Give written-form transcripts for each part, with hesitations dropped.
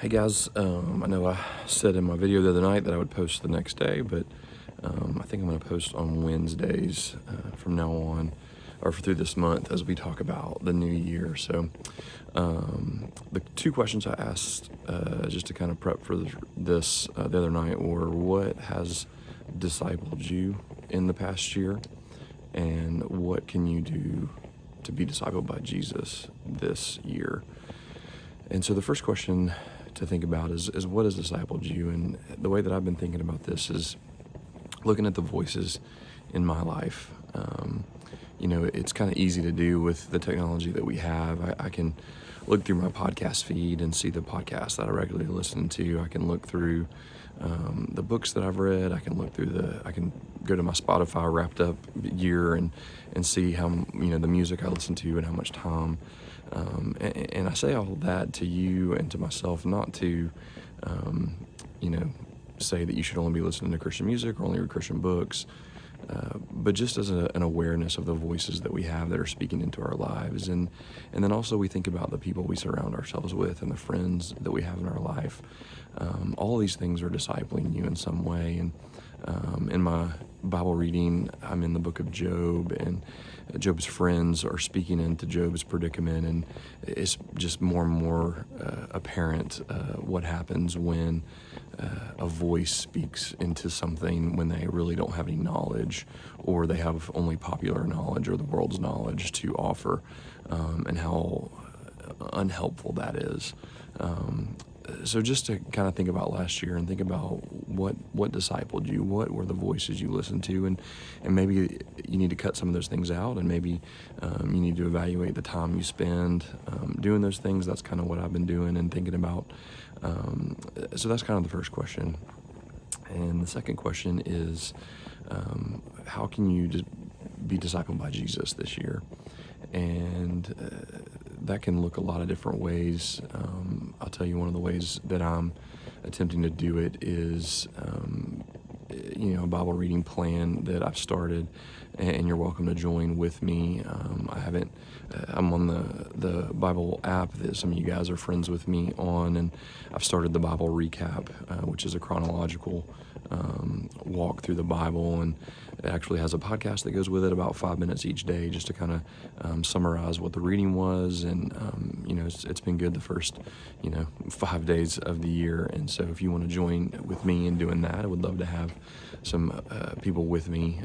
Hey guys, I know I said in my video the other night that I would post the next day, but I think I'm going to post on Wednesdays from now on, or through this month as we talk about the new year. So the two questions I asked just to kind of prep for this the other night were, what has discipled you in the past year, and what can you do to be discipled by Jesus this year? And so the first question to think about is what has discipled you? And the way that I've been thinking about this is looking at the voices in my life. It's kind of easy to do with the technology that we have. I can look through my podcast feed and see the podcasts that I regularly listen to. I can look through the books that I've read. I can go to my Spotify wrapped up year and see how, the music I listen to and how much time. And I say all that to you and to myself, not to, say that you should only be listening to Christian music or only read Christian books, but just as an awareness of the voices that we have that are speaking into our lives. And then also we think about the people we surround ourselves with and the friends that we have in our life. All of these things are discipling you in some way. And in my Bible reading, I'm in the book of Job, and Job's friends are speaking into Job's predicament, and it's just more and more apparent what happens when a voice speaks into something when they really don't have any knowledge, or they have only popular knowledge or the world's knowledge to offer, and how unhelpful that is. So just to kind of think about last year and think about what discipled you, what were the voices you listened to, and maybe you need to cut some of those things out, and maybe you need to evaluate the time you spend doing those things. That's kind of what I've been doing and thinking about. So that's kind of the first question. And the second question is, how can you just be discipled by Jesus this year? And that can look a lot of different ways. I'll tell you, one of the ways that I'm attempting to do it is, a Bible reading plan that I've started, and you're welcome to join with me. I'm on the Bible app that some of you guys are friends with me on, and I've started the Bible Recap, which is a chronological walk through the Bible, and it actually has a podcast that goes with it, about 5 minutes each day, just to kind of summarize what the reading was. And it's been good the first 5 days of the year. And so if you want to join with me in doing that, I would love to have some people with me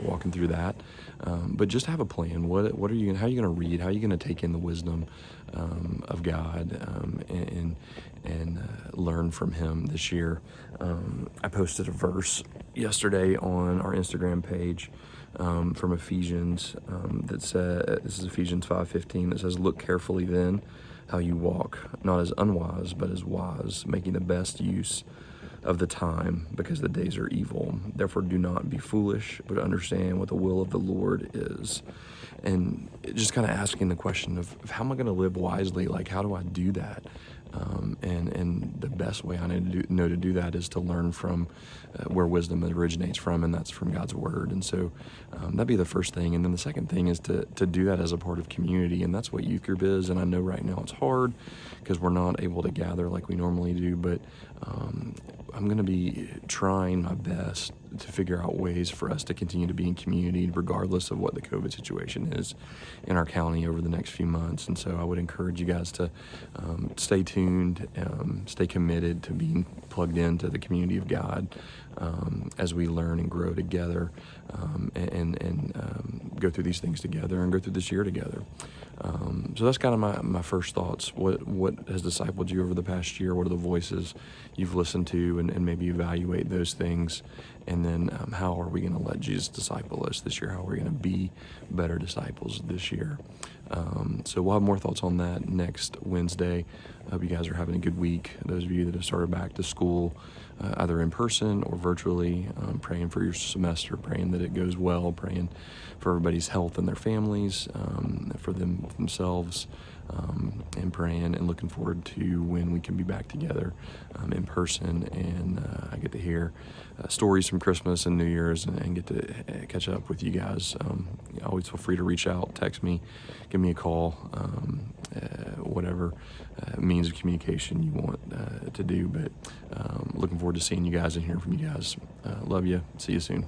walking through that. But just have a plan. How are you going to read? How are you going to take in the wisdom of God and learn from Him this year? I posted a verse yesterday on our Instagram page from Ephesians that says, this is Ephesians 5:15, that says, "Look carefully then how you walk, not as unwise, but as wise, making the best use of the time, because the days are evil. Therefore do not be foolish, but understand what the will of the Lord is." And just kind of asking the question of how am I going to live wisely? Like, how do I do that? And the best way I know to do that is to learn from where wisdom originates from, and that's from God's Word. And so that'd be the first thing. And then the second thing is to do that as a part of community, and that's what youth group is. And I know right now it's hard because we're not able to gather like we normally do, but I'm going to be trying my best to figure out ways for us to continue to be in community regardless of what the COVID situation is in our county over the next few months. And so I would encourage you guys to stay tuned, stay committed to being plugged into the community of God as we learn and grow together, and go through these things together and go through this year together. So that's kind of my first thoughts. What has discipled you over the past year? What are the voices you've listened to, and maybe evaluate those things? And then how are we going to let Jesus disciple us this year? How are we going to be better disciples this year? So we'll have more thoughts on that next Wednesday. I hope you guys are having a good week. Those of you that have started back to school, either in person or virtually, praying for your semester, praying that it goes well, praying for everybody's health and their families, for themselves, and praying and looking forward to when we can be back together in person, and I get to hear stories from Christmas and New Year's, and get to catch up with you guys. Always feel free to reach out, text me, give me a call, whatever means of communication you want to do. But looking forward to seeing you guys and hearing from you guys. Love you. See you soon.